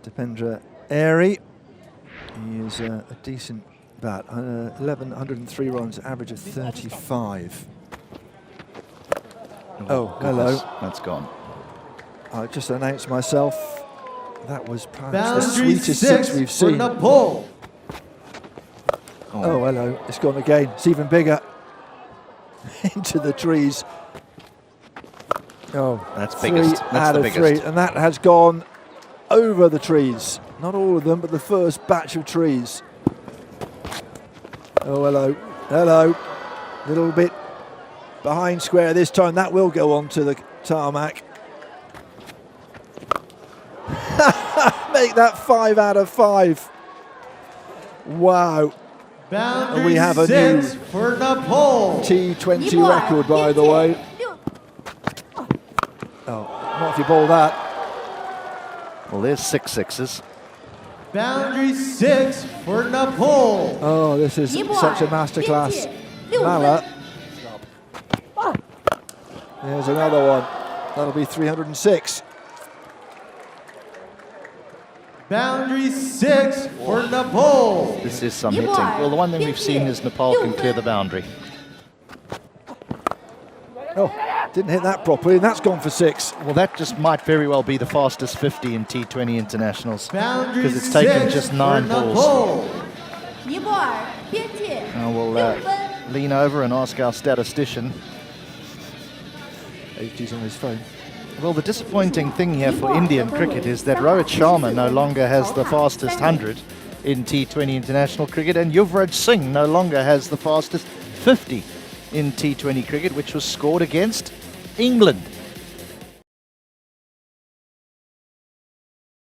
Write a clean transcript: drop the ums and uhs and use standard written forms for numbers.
Singh Airee. He is a decent bat. 1,103 runs, average of 35. Oh, hello. That's gone. I just announced myself. That was perhaps the Boundary sweetest six we've seen. Nepal. Oh, hello. It's gone again. It's even bigger. Into the trees. Oh, that's biggest. Three That's out the of biggest. three, and that has gone over the trees. Not all of them, but the first batch of trees. Oh, hello. Hello. Little bit behind square this time. That will go on to the tarmac. Make that 5 out of 5. Wow. And we have a new for Nepal. T20 record, by the way. Oh, not if you ball that. Well, there's 6 sixes. Boundary 6 for Nepal. Oh, this is such a masterclass. Mala. There's another one. That'll be 306. Boundary 6 for Nepal. This is some hitting. Well, the one thing we've seen is Nepal can clear the boundary. Oh, didn't hit that properly, and that's gone for 6. Well, that just might very well be the fastest 50 in T20 internationals, Boundary because it's taken 6 just 9 for balls. Nepal. Now we'll lean over and ask our statistician. HG's on his phone. Well, the disappointing thing here for Indian cricket is that Rohit Sharma no longer has the fastest 100 in T20 international cricket, and Yuvraj Singh no longer has the fastest 50 in T20 cricket, which was scored against England.